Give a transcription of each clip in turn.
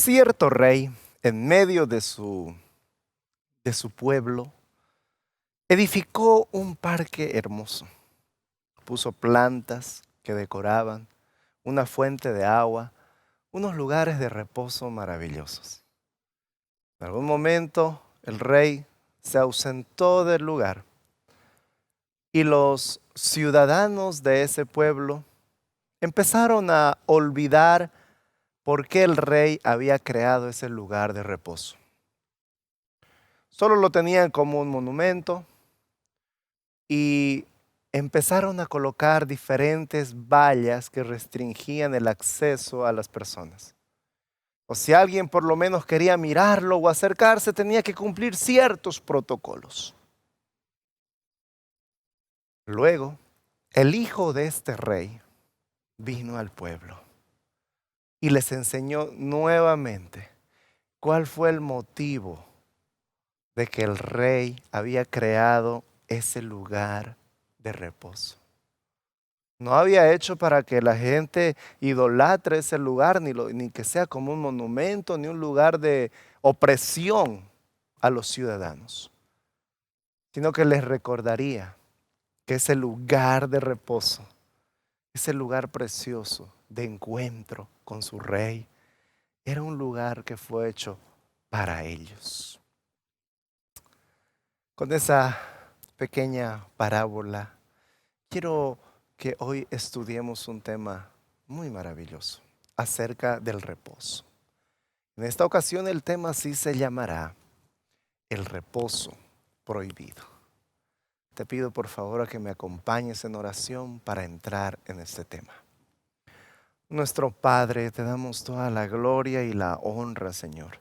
Cierto rey, en medio de su pueblo, edificó un parque hermoso. Puso plantas que decoraban, una fuente de agua, unos lugares de reposo maravillosos. En algún momento el rey se ausentó del lugar y los ciudadanos de ese pueblo empezaron a olvidar por qué el rey había creado ese lugar de reposo. Solo lo tenían como un monumento y empezaron a colocar diferentes vallas que restringían el acceso a las personas. O si alguien por lo menos quería mirarlo o acercarse, tenía que cumplir ciertos protocolos. Luego, el hijo de este rey vino al pueblo y les enseñó nuevamente cuál fue el motivo de que el rey había creado ese lugar de reposo. No había hecho para que la gente idolatre ese lugar, ni que sea como un monumento, ni un lugar de opresión a los ciudadanos, sino que les recordaría que ese lugar de reposo, ese lugar precioso de encuentro con su rey, era un lugar que fue hecho para ellos. Con esa pequeña parábola, quiero que hoy estudiemos un tema muy maravilloso acerca del reposo. En esta ocasión el tema sí se llamará el reposo prohibido. Te pido por favor a que me acompañes en oración para entrar en este tema. Nuestro Padre, te damos toda la gloria y la honra, Señor.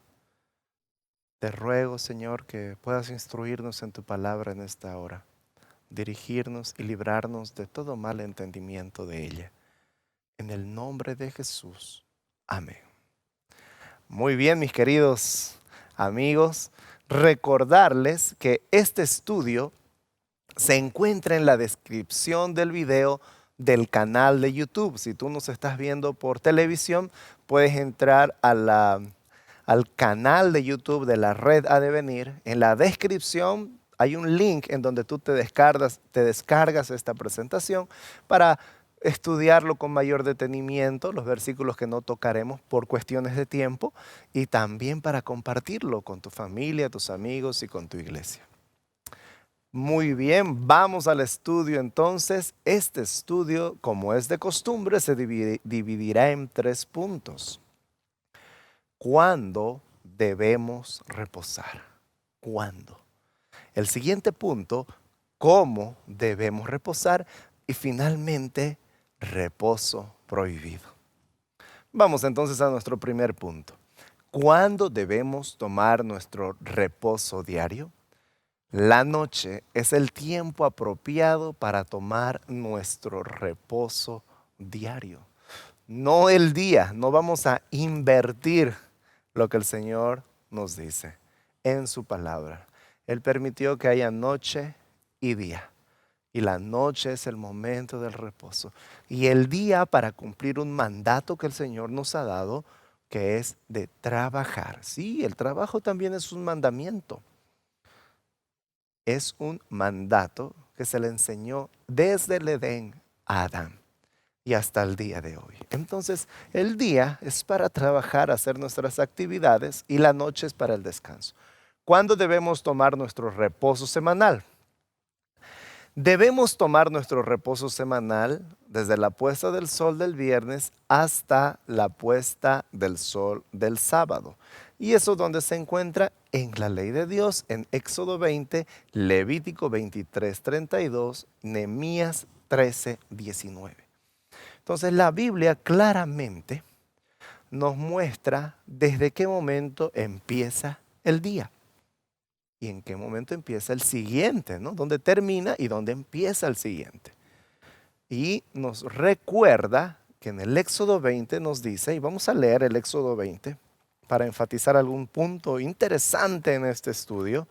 Te ruego, Señor, que puedas instruirnos en tu palabra en esta hora, dirigirnos y librarnos de todo mal entendimiento de ella. En el nombre de Jesús. Amén. Muy bien, mis queridos amigos, recordarles que este estudio se encuentra en la descripción del video del canal de YouTube. Si tú nos estás viendo por televisión, puedes entrar al canal de YouTube de la Red Ha de Venir. En la descripción hay un link en donde tú te descargas esta presentación para estudiarlo con mayor detenimiento, los versículos que no tocaremos por cuestiones de tiempo, y también para compartirlo con tu familia, tus amigos y con tu iglesia. Muy bien, vamos al estudio entonces. Este estudio, como es de costumbre, se dividirá en 3 puntos. ¿Cuándo debemos reposar? ¿Cuándo? El siguiente punto, ¿cómo debemos reposar? Y finalmente, reposo prohibido. Vamos entonces a nuestro primer punto. ¿Cuándo debemos tomar nuestro reposo diario? La noche es el tiempo apropiado para tomar nuestro reposo diario. No el día, no vamos a invertir lo que el Señor nos dice en su palabra. Él permitió que haya noche y día. Y la noche es el momento del reposo. Y el día para cumplir un mandato que el Señor nos ha dado, que es de trabajar. Sí, el trabajo también es un mandamiento. Es un mandato que se le enseñó desde el Edén a Adán y hasta el día de hoy. Entonces, el día es para trabajar, hacer nuestras actividades, y la noche es para el descanso. ¿Cuándo debemos tomar nuestro reposo semanal? Debemos tomar nuestro reposo semanal desde la puesta del sol del viernes hasta la puesta del sol del sábado. Y eso donde se encuentra en la ley de Dios, en Éxodo 20, Levítico 23, 32, Nehemías 13, 19. Entonces la Biblia claramente nos muestra desde qué momento empieza el día y en qué momento empieza el siguiente, ¿no? Dónde termina y dónde empieza el siguiente. Y nos recuerda que en el Éxodo 20 nos dice, y vamos a leer el Éxodo 20 para enfatizar algún punto interesante en este estudio.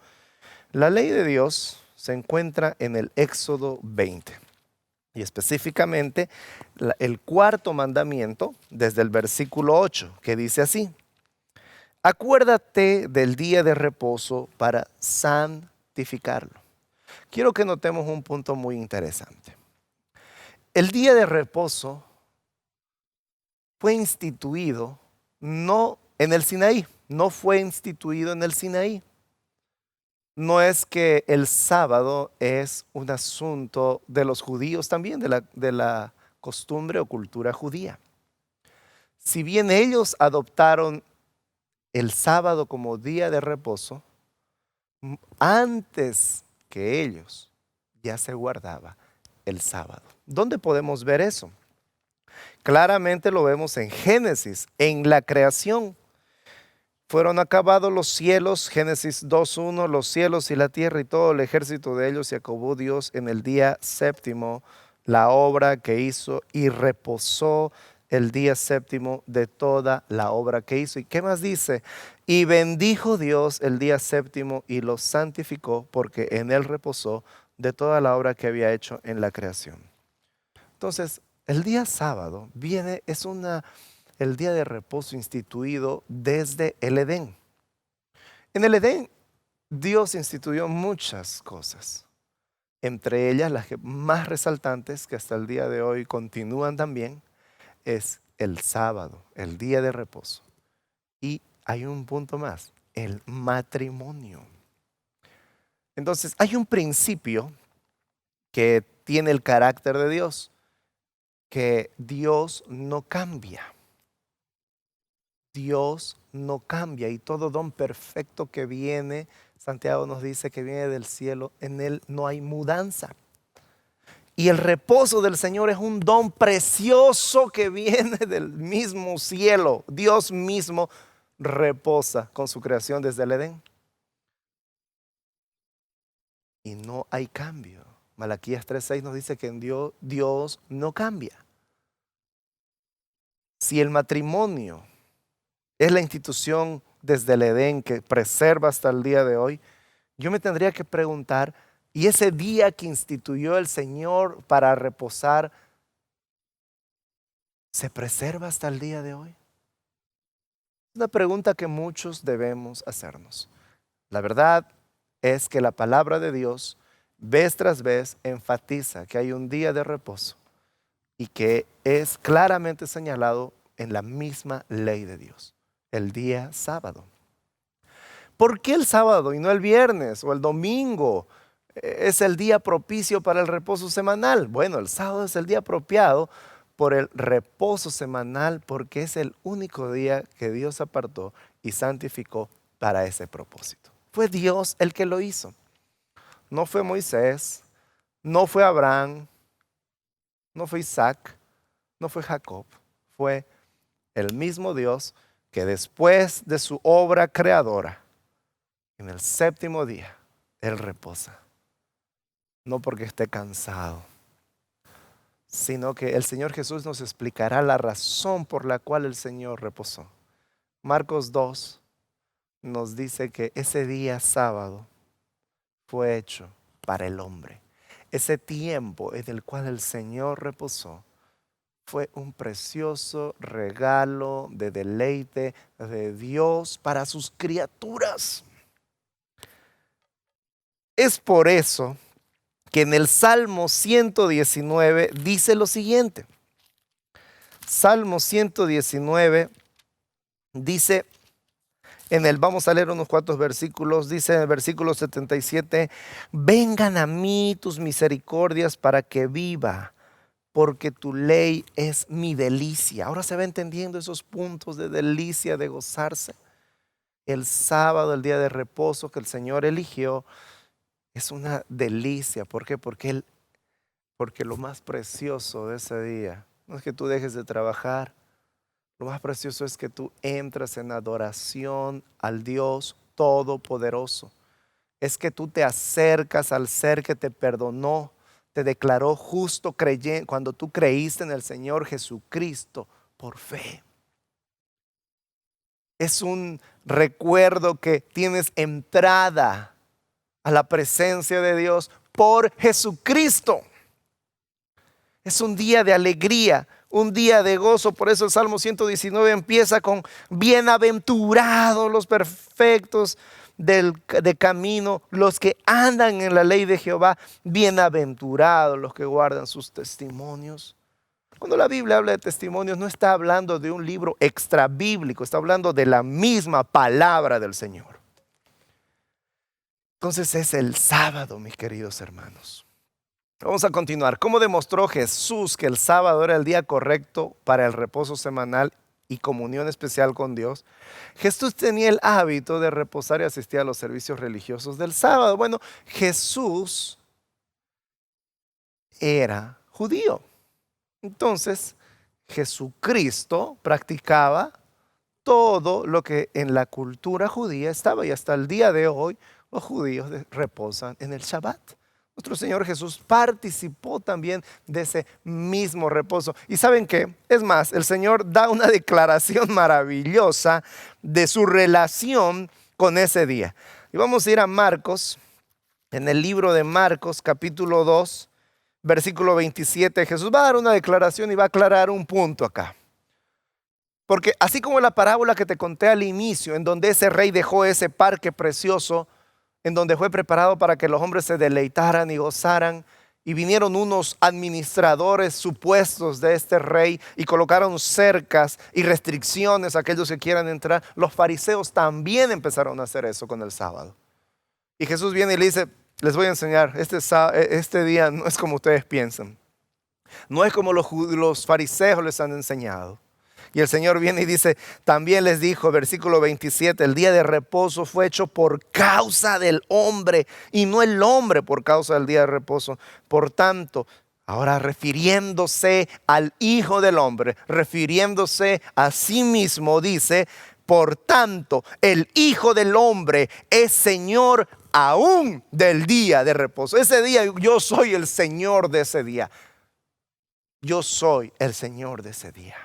La ley de Dios se encuentra en el Éxodo 20. Y específicamente el cuarto mandamiento desde el versículo 8, que dice así: Acuérdate del día de reposo para santificarlo. Quiero que notemos un punto muy interesante. El día de reposo fue instituido no en el Sinaí, no fue instituido en el Sinaí. No es que el sábado es un asunto de los judíos también, de la costumbre o cultura judía. Si bien ellos adoptaron el sábado como día de reposo, antes que ellos ya se guardaba el sábado. ¿Dónde podemos ver eso? Claramente lo vemos en Génesis, en la creación. Fueron acabados los cielos, Génesis 2:1, los cielos y la tierra y todo el ejército de ellos, y acabó Dios en el día séptimo la obra que hizo y reposó el día séptimo de toda la obra que hizo. ¿Y qué más dice? Y bendijo Dios el día séptimo y lo santificó porque en él reposó de toda la obra que había hecho en la creación. Entonces, el día sábado el día de reposo instituido desde el Edén. En el Edén, Dios instituyó muchas cosas, entre ellas las más resaltantes que hasta el día de hoy continúan también, es el sábado, el día de reposo. Y hay un punto más, el matrimonio. Entonces, hay un principio que tiene el carácter de Dios, que Dios no cambia. Dios no cambia y todo don perfecto que viene, Santiago nos dice que viene del cielo, en él no hay mudanza. Y el reposo del Señor es un don precioso que viene del mismo cielo. Dios mismo reposa con su creación desde el Edén. Y no hay cambio. Malaquías 3:6 nos dice que en Dios no cambia. Si el matrimonio es la institución desde el Edén que preserva hasta el día de hoy, yo me tendría que preguntar, ¿y ese día que instituyó el Señor para reposar, se preserva hasta el día de hoy? Es una pregunta que muchos debemos hacernos. La verdad es que la palabra de Dios, vez tras vez, enfatiza que hay un día de reposo y que es claramente señalado en la misma ley de Dios, el día sábado. ¿Por qué el sábado y no el viernes o el domingo es el día propicio para el reposo semanal? Bueno, el sábado es el día apropiado por el reposo semanal porque es el único día que Dios apartó y santificó para ese propósito. Fue Dios el que lo hizo. No fue Moisés, no fue Abraham, no fue Isaac, no fue Jacob. Fue el mismo Dios que después de su obra creadora, en el séptimo día, Él reposa. No porque esté cansado, sino que el Señor Jesús nos explicará la razón por la cual el Señor reposó. Marcos 2 nos dice que ese día sábado fue hecho para el hombre. Ese tiempo en el cual el Señor reposó fue un precioso regalo de deleite de Dios para sus criaturas. Es por eso que en el Salmo 119 dice lo siguiente. Salmo 119 dice, vamos a leer unos cuantos versículos, dice en el versículo 77, vengan a mí tus misericordias para que viva, porque tu ley es mi delicia. Ahora se va entendiendo esos puntos de delicia, de gozarse. El sábado, el día de reposo que el Señor eligió, es una delicia. ¿Por qué? Porque lo más precioso de ese día no es que tú dejes de trabajar. Lo más precioso es que tú entras en adoración al Dios Todopoderoso. Es que tú te acercas al ser que te perdonó, te declaró justo cuando tú creíste en el Señor Jesucristo por fe. Es un recuerdo que tienes entrada a la presencia de Dios por Jesucristo. Es un día de alegría, un día de gozo. Por eso el Salmo 119 empieza con bienaventurados los perfectos de camino, los que andan en la ley de Jehová, bienaventurados los que guardan sus testimonios. Cuando la Biblia habla de testimonios, no está hablando de un libro extra bíblico, está hablando de la misma palabra del Señor. Entonces es el sábado, mis queridos hermanos. Vamos a continuar. ¿Cómo demostró Jesús que el sábado era el día correcto para el reposo semanal y comunión especial con Dios? Jesús tenía el hábito de reposar y asistir a los servicios religiosos del sábado. Bueno, Jesús era judío. Entonces, Jesucristo practicaba todo lo que en la cultura judía estaba, y hasta el día de hoy los judíos reposan en el Shabbat. Nuestro Señor Jesús participó también de ese mismo reposo. ¿Y saben qué? Es más, el Señor da una declaración maravillosa de su relación con ese día. Y vamos a ir a Marcos, en el libro de Marcos, capítulo 2, versículo 27. Jesús va a dar una declaración y va a aclarar un punto acá. Porque así como la parábola que te conté al inicio, en donde ese rey dejó ese parque precioso, en donde fue preparado para que los hombres se deleitaran y gozaran, y vinieron unos administradores supuestos de este rey y colocaron cercas y restricciones a aquellos que quieran entrar. Los fariseos también empezaron a hacer eso con el sábado. Y Jesús viene y le dice: les voy a enseñar, este día no es como ustedes piensan. No es como los fariseos les han enseñado. Y el Señor viene y dice, también les dijo, versículo 27, el día de reposo fue hecho por causa del hombre y no el hombre por causa del día de reposo. Por tanto, ahora refiriéndose al Hijo del Hombre, refiriéndose a sí mismo, dice, por tanto, el Hijo del Hombre es Señor aún del día de reposo. Ese día yo soy el Señor de ese día. Yo soy el Señor de ese día.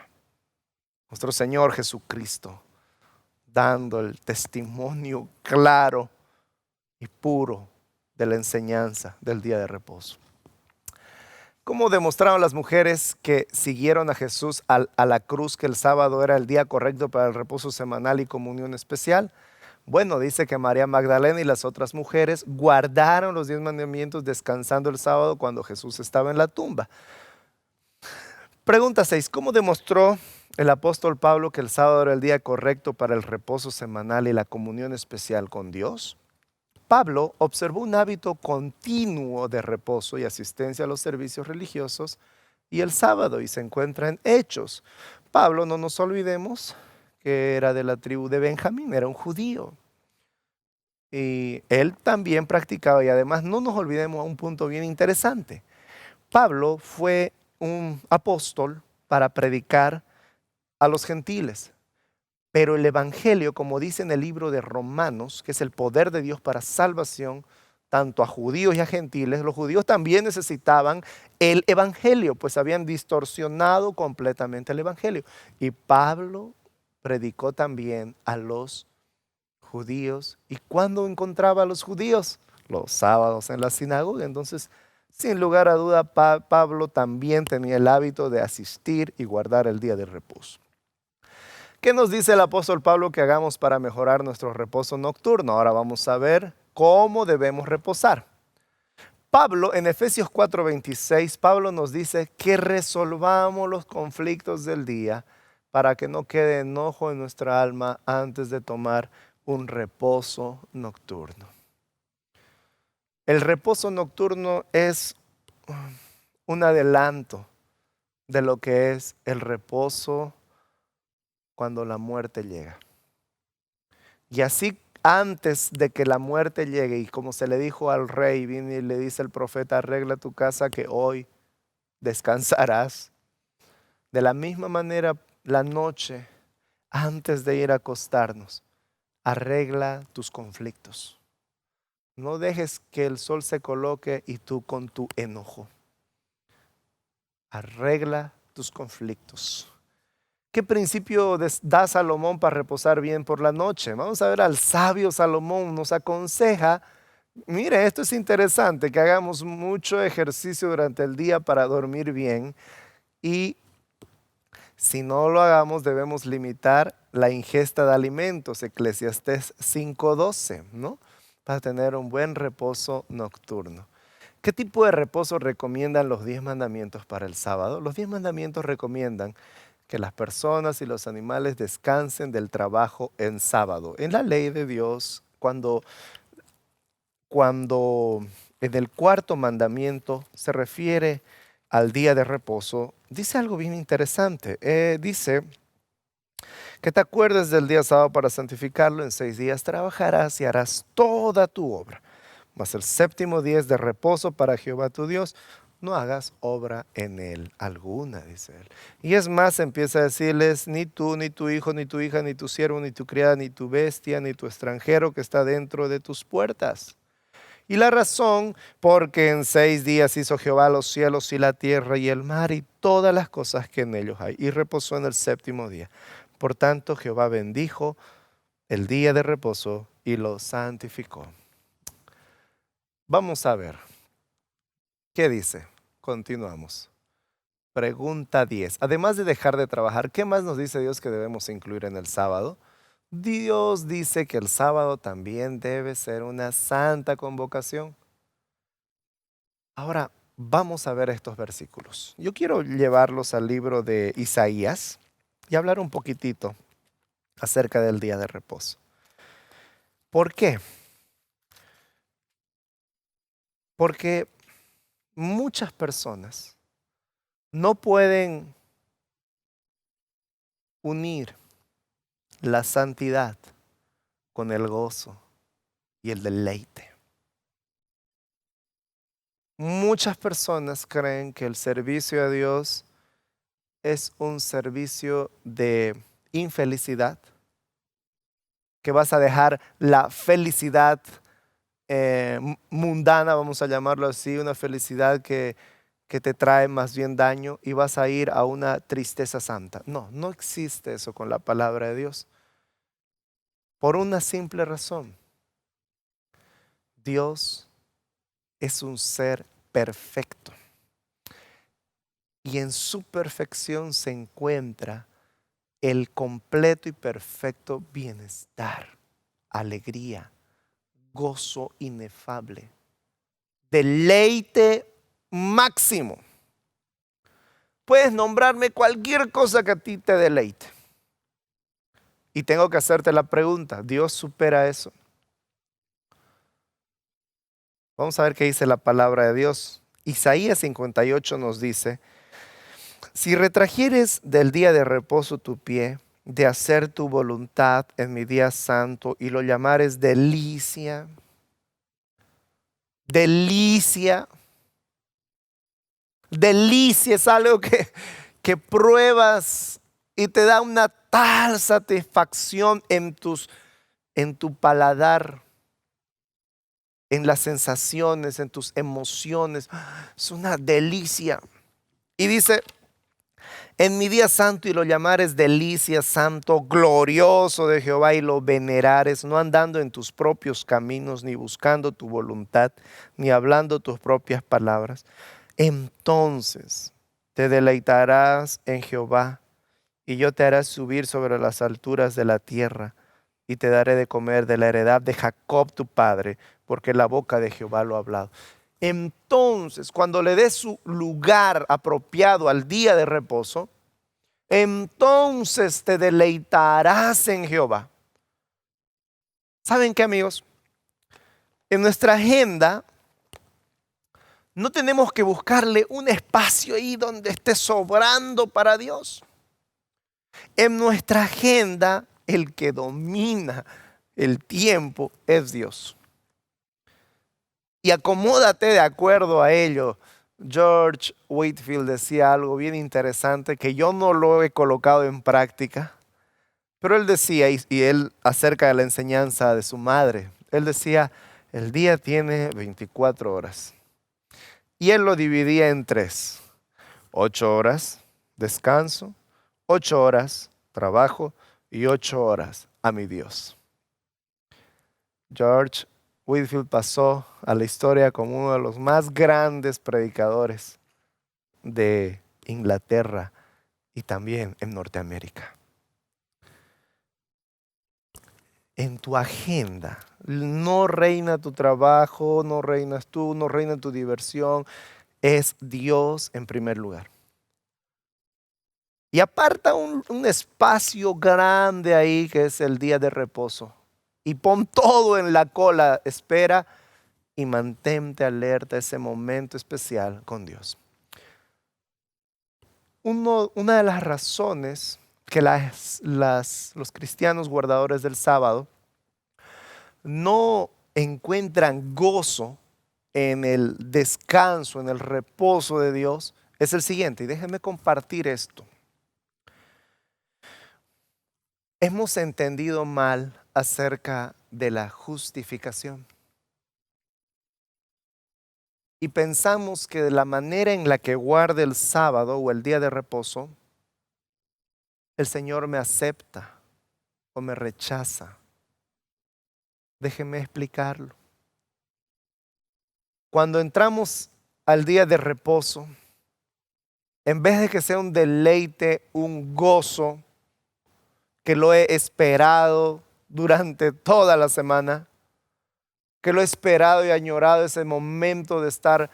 Nuestro Señor Jesucristo, dando el testimonio claro y puro de la enseñanza del día de reposo. ¿Cómo demostraron las mujeres que siguieron a Jesús a la cruz que el sábado era el día correcto para el reposo semanal y comunión especial? Bueno, dice que María Magdalena y las otras mujeres guardaron los 10 mandamientos descansando el sábado cuando Jesús estaba en la tumba. Pregunta 6. ¿Cómo demostró el apóstol Pablo que el sábado era el día correcto para el reposo semanal y la comunión especial con Dios? Pablo observó un hábito continuo de reposo y asistencia a los servicios religiosos y el sábado, y se encuentra en Hechos. Pablo, no nos olvidemos que era de la tribu de Benjamín, era un judío. Y él también practicaba, y además no nos olvidemos un punto bien interesante. Pablo fue un apóstol para predicar a los gentiles. Pero el evangelio, como dice en el libro de Romanos, que es el poder de Dios para salvación, tanto a judíos y a gentiles, los judíos también necesitaban el evangelio, pues habían distorsionado completamente el evangelio. Y Pablo predicó también a los judíos. ¿Y cuándo encontraba a los judíos? Los sábados en la sinagoga. Entonces, sin lugar a duda, Pablo también tenía el hábito de asistir y guardar el día de reposo. ¿Qué nos dice el apóstol Pablo que hagamos para mejorar nuestro reposo nocturno? Ahora vamos a ver cómo debemos reposar. Pablo, en Efesios 4:26, Pablo nos dice que resolvamos los conflictos del día para que no quede enojo en nuestra alma antes de tomar un reposo nocturno. El reposo nocturno es un adelanto de lo que es el reposo cuando la muerte llega. Y así antes de que la muerte llegue, y como se le dijo al rey, viene y le dice el profeta, arregla tu casa que hoy descansarás. De la misma manera, la noche, antes de ir a acostarnos, arregla tus conflictos. No dejes que el sol se coloque y tú con tu enojo. Arregla tus conflictos. ¿Qué principio da Salomón para reposar bien por la noche? Vamos a ver, al sabio Salomón nos aconseja, mire, esto es interesante, que hagamos mucho ejercicio durante el día para dormir bien y Si no lo hagamos, debemos limitar la ingesta de alimentos, Eclesiastés 5:12, ¿no? Para tener un buen reposo nocturno. ¿Qué tipo de reposo recomiendan los 10 mandamientos para el sábado? Los 10 mandamientos recomiendan que las personas y los animales descansen del trabajo en sábado. En la ley de Dios, cuando en el cuarto mandamiento se refiere al día de reposo, dice algo bien interesante. Dice que te acuerdes del día sábado para santificarlo. En 6 días trabajarás y harás toda tu obra. Mas el séptimo día es de reposo para Jehová tu Dios. No hagas obra en él alguna, dice él. Y es más, empieza a decirles, ni tú, ni tu hijo, ni tu hija, ni tu siervo, ni tu criada, ni tu bestia, ni tu extranjero que está dentro de tus puertas. Y la razón, porque en 6 días hizo Jehová los cielos y la tierra y el mar y todas las cosas que en ellos hay, y reposó en el séptimo día. Por tanto, Jehová bendijo el día de reposo y lo santificó. Vamos a ver, ¿qué dice? Continuamos. Pregunta 10. Además de dejar de trabajar, ¿qué más nos dice Dios que debemos incluir en el sábado? Dios dice que el sábado también debe ser una santa convocación. Ahora, vamos a ver estos versículos. Yo quiero llevarlos al libro de Isaías y hablar un poquitito acerca del día de reposo. ¿Por qué? Porque muchas personas no pueden unir la santidad con el gozo y el deleite. Muchas personas creen que el servicio a Dios es un servicio de infelicidad, que vas a dejar la felicidad mundana, vamos a llamarlo así, una felicidad que te trae más bien daño y vas a ir a una tristeza santa. No, no existe eso con la palabra de Dios. Por una simple razón. Dios es un ser perfecto. Y en su perfección se encuentra el completo y perfecto bienestar, alegría, gozo inefable, deleite máximo. Puedes nombrarme cualquier cosa que a ti te deleite. Y tengo que hacerte la pregunta, ¿Dios supera eso? Vamos a ver qué dice la palabra de Dios. Isaías 58 nos dice, si retrajeres del día de reposo tu pie, de hacer tu voluntad en mi día santo y lo llamares delicia, delicia, delicia es algo que pruebas y te da una tal satisfacción en tu paladar, en las sensaciones, en tus emociones. Es una delicia. Y dice, en mi día santo y lo llamares delicia, santo, glorioso de Jehová y lo venerares, no andando en tus propios caminos, ni buscando tu voluntad, ni hablando tus propias palabras. Entonces te deleitarás en Jehová y yo te haré subir sobre las alturas de la tierra y te daré de comer de la heredad de Jacob tu padre, porque la boca de Jehová lo ha hablado. Entonces, cuando le des su lugar apropiado al día de reposo, entonces te deleitarás en Jehová. ¿Saben qué, amigos? En nuestra agenda no tenemos que buscarle un espacio ahí donde esté sobrando para Dios. En nuestra agenda, el que domina el tiempo es Dios. Y acomódate de acuerdo a ello. George Whitefield decía algo bien interesante que yo no lo he colocado en práctica, pero él decía, y él acerca de la enseñanza de su madre, él decía, el día tiene 24 horas. Y él lo dividía en 3. 8 horas descanso, 8 horas trabajo y 8 horas a mi Dios. George Whitefield pasó a la historia como uno de los más grandes predicadores de Inglaterra y también en Norteamérica. En tu agenda no reina tu trabajo, no reinas tú, no reina tu diversión, es Dios en primer lugar. Y aparta un espacio grande ahí que es el día de reposo. Y pon todo en la cola, espera y mantente alerta ese momento especial con Dios. Una de las razones que los cristianos guardadores del sábado no encuentran gozo en el descanso, en el reposo de Dios, es el siguiente. Y déjenme compartir esto. Hemos entendido mal acerca de la justificación. Y pensamos que de la manera en la que guarde el sábado o el día de reposo, el Señor me acepta o me rechaza. Déjenme explicarlo. Cuando entramos al día de reposo, en vez de que sea un deleite, un gozo, que lo he esperado durante toda la semana, que lo he esperado y añorado ese momento de estar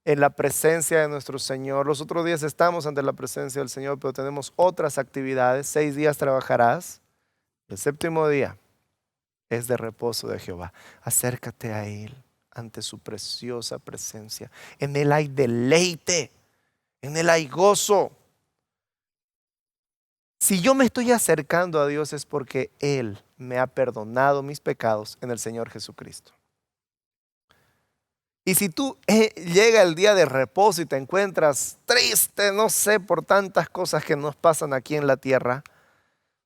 en la presencia de nuestro Señor. Los otros días estamos ante la presencia del Señor, pero tenemos otras actividades. 6 días trabajarás. El séptimo día es de reposo de Jehová. Acércate a Él ante su preciosa presencia. En Él hay deleite, en Él hay gozo. Si yo me estoy acercando a Dios es porque Él me ha perdonado mis pecados en el Señor Jesucristo. Y si tú llega el día de reposo y te encuentras triste, no sé, por tantas cosas que nos pasan aquí en la tierra,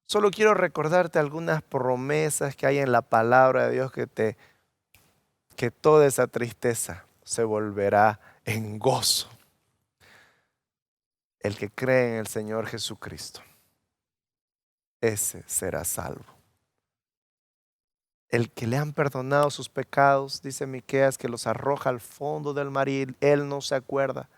solo quiero recordarte algunas promesas que hay en la palabra de Dios que toda esa tristeza se volverá en gozo. El que cree en el Señor Jesucristo, ese será salvo. El que le han perdonado sus pecados, dice Miqueas, que los arroja al fondo del mar y él no se acuerda.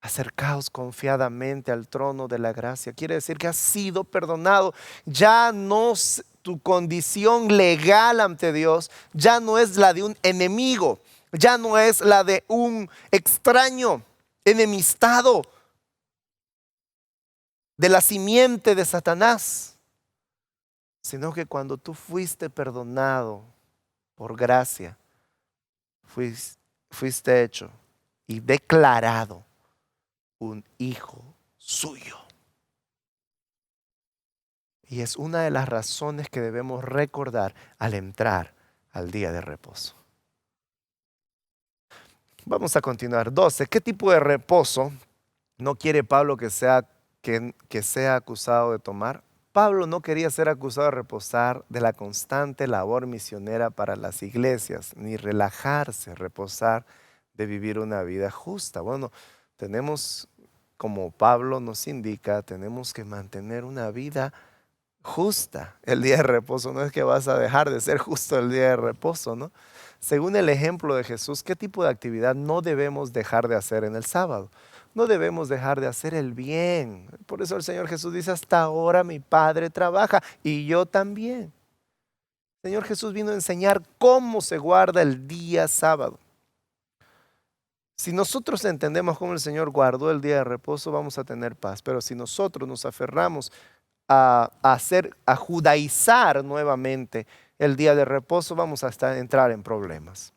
Acercaos confiadamente al trono de la gracia. Quiere decir que has sido perdonado. Ya no tu condición legal ante Dios, ya no es la de un enemigo, ya no es la de un extraño enemistado de la simiente de Satanás, sino que cuando tú fuiste perdonado por gracia, fuiste hecho y declarado un hijo suyo. Y es una de las razones que debemos recordar al entrar al día de reposo. Vamos a continuar. 12. ¿Qué tipo de reposo no quiere Pablo que sea acusado de tomar? Pablo no quería ser acusado de reposar de la constante labor misionera para las iglesias, ni relajarse, reposar de vivir una vida justa. Bueno, tenemos, como Pablo nos indica, tenemos que mantener una vida justa el día de reposo. No es que vas a dejar de ser justo el día de reposo, ¿no? Según el ejemplo de Jesús, ¿qué tipo de actividad no debemos dejar de hacer en el sábado? No debemos dejar de hacer el bien. Por eso el Señor Jesús dice, hasta ahora mi Padre trabaja y yo también. El Señor Jesús vino a enseñar cómo se guarda el día sábado. Si nosotros entendemos cómo el Señor guardó el día de reposo, vamos a tener paz. Pero si nosotros nos aferramos a judaizar nuevamente el día de reposo, vamos a entrar en problemas.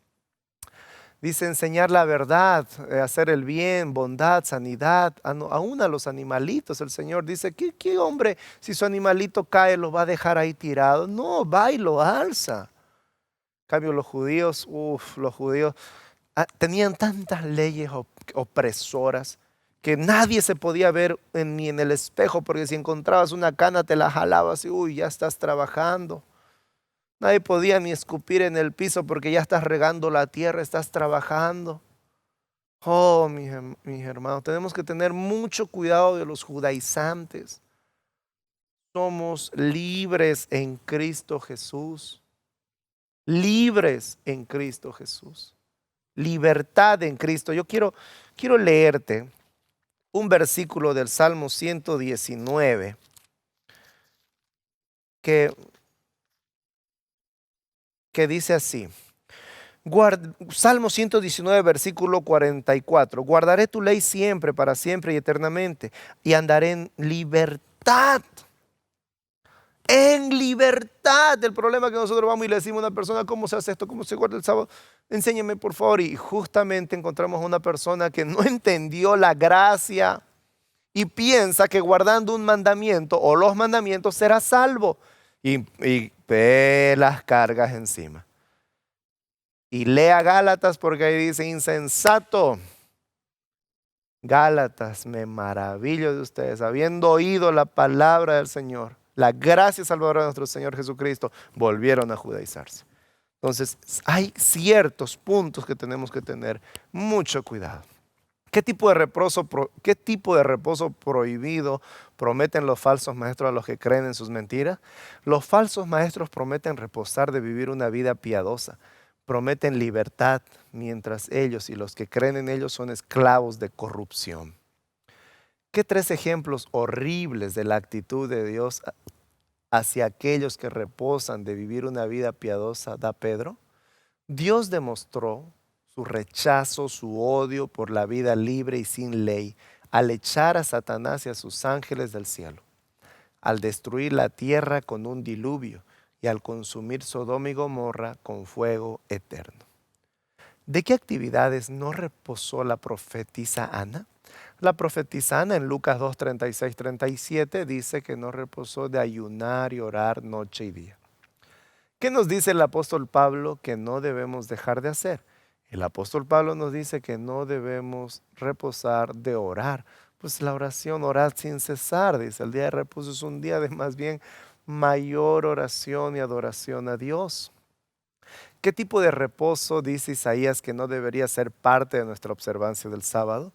Dice enseñar la verdad, hacer el bien, bondad, sanidad, aún a los animalitos. El Señor dice, ¿qué hombre si su animalito cae lo va a dejar ahí tirado? No, va y lo alza. En cambio los judíos tenían tantas leyes opresoras que nadie se podía ver ni en el espejo, porque si encontrabas una cana te la jalabas y uy, ya estás trabajando. Nadie podía ni escupir en el piso porque ya estás regando la tierra, estás trabajando. Oh, mis hermanos, tenemos que tener mucho cuidado de los judaizantes. Somos libres en Cristo Jesús. Libres en Cristo Jesús. Libertad en Cristo. Yo quiero leerte un versículo del Salmo 119 que, que dice así. Salmo 119, versículo 44. Guardaré tu ley siempre, para siempre y eternamente, y andaré en libertad. En libertad. El problema es que nosotros vamos y le decimos a una persona, ¿cómo se hace esto? ¿Cómo se guarda el sábado? Enséñeme, por favor. Y justamente encontramos una persona que no entendió la gracia y piensa que guardando un mandamiento o los mandamientos será salvo. Y ve las cargas encima. Y lea Gálatas porque ahí dice insensato. Gálatas, me maravillo de ustedes, habiendo oído la palabra del Señor, la gracia salvadora de nuestro Señor Jesucristo, volvieron a judaizarse. Entonces, hay ciertos puntos que tenemos que tener mucho cuidado. ¿Qué tipo de reposo prohibido prometen los falsos maestros a los que creen en sus mentiras? Los falsos maestros prometen reposar de vivir una vida piadosa, prometen libertad, mientras ellos y los que creen en ellos son esclavos de corrupción. ¿Qué tres ejemplos horribles de la actitud de Dios hacia aquellos que reposan de vivir una vida piadosa da Pedro? Dios demostró su rechazo, su odio por la vida libre y sin ley, al echar a Satanás y a sus ángeles del cielo, al destruir la tierra con un diluvio y al consumir Sodoma y Gomorra con fuego eterno. ¿De qué actividades no reposó la profetisa Ana? La profetisa Ana en Lucas 2, 36, 37 dice que no reposó de ayunar y orar noche y día. ¿Qué nos dice el apóstol Pablo que no debemos dejar de hacer? El apóstol Pablo nos dice que no debemos reposar de orar. Pues la oración, orad sin cesar, dice. El día de reposo es un día de más bien mayor oración y adoración a Dios. ¿Qué tipo de reposo dice Isaías que no debería ser parte de nuestra observancia del sábado?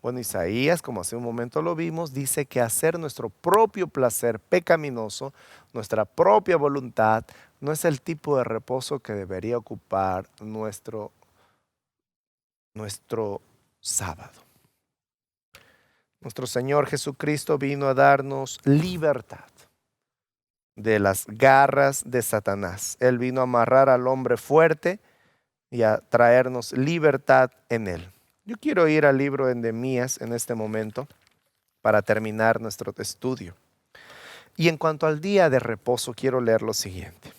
Bueno, Isaías, como hace un momento lo vimos, dice que hacer nuestro propio placer pecaminoso, nuestra propia voluntad, no es el tipo de reposo que debería ocupar nuestro sábado. Nuestro Señor Jesucristo vino a darnos libertad de las garras de Satanás. Él vino a amarrar al hombre fuerte y a traernos libertad en él. Yo quiero ir al libro de Nehemías en este momento para terminar nuestro estudio. Y en cuanto al día de reposo, quiero leer lo siguiente.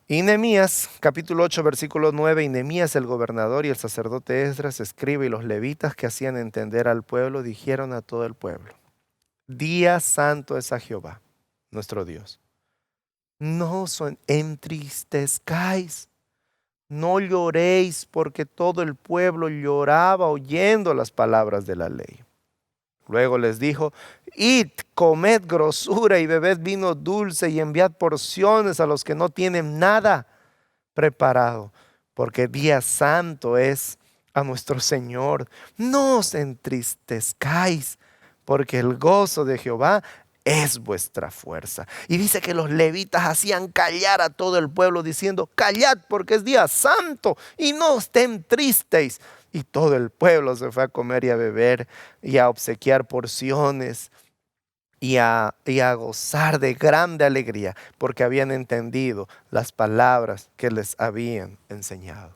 Y Nehemías, capítulo 8, versículo 9, y Nehemías el gobernador y el sacerdote Esdras, escriba, y los levitas que hacían entender al pueblo, dijeron a todo el pueblo: Día santo es a Jehová, nuestro Dios. No os entristezcáis, no lloréis, porque todo el pueblo lloraba oyendo las palabras de la ley. Luego les dijo: Id, comed grosura y bebed vino dulce y enviad porciones a los que no tienen nada preparado, porque día santo es a nuestro Señor. No os entristezcáis, porque el gozo de Jehová es vuestra fuerza. Y dice que los levitas hacían callar a todo el pueblo diciendo: callad, porque es día santo y no estén tristes. Y todo el pueblo se fue a comer y a beber y a obsequiar porciones y a gozar de grande alegría, porque habían entendido las palabras que les habían enseñado.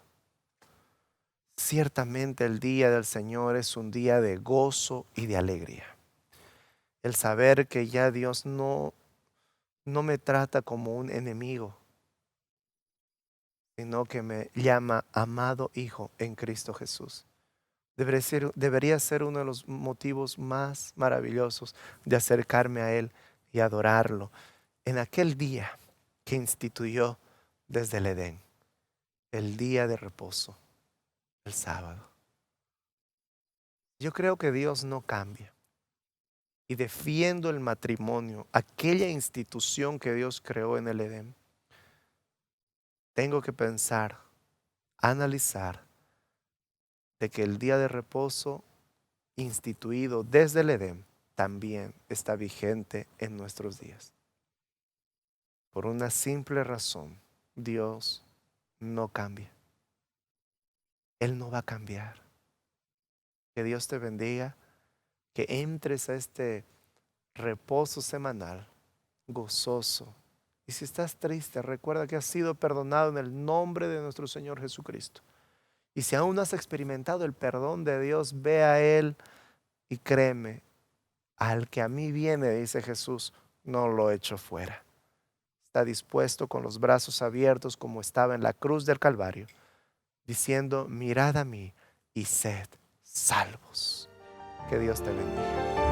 Ciertamente el día del Señor es un día de gozo y de alegría. El saber que ya Dios no me trata como un enemigo, sino que me llama amado hijo en Cristo Jesús. Debería ser uno de los motivos más maravillosos de acercarme a Él y adorarlo en aquel día que instituyó desde el Edén, el día de reposo, el sábado. Yo creo que Dios no cambia y defiendo el matrimonio, aquella institución que Dios creó en el Edén. Tengo que pensar, analizar de que el día de reposo instituido desde el Edén también está vigente en nuestros días. Por una simple razón: Dios no cambia. Él no va a cambiar. Que Dios te bendiga. que entres a este reposo semanal gozoso. Y si estás triste, recuerda que has sido perdonado en el nombre de nuestro Señor Jesucristo. Y si aún no has experimentado el perdón de Dios, ve a Él y créeme, al que a mí viene, dice Jesús, no lo echo fuera. Está dispuesto con los brazos abiertos como estaba en la cruz del Calvario, diciendo, mirad a mí y sed salvos. Que Dios te bendiga.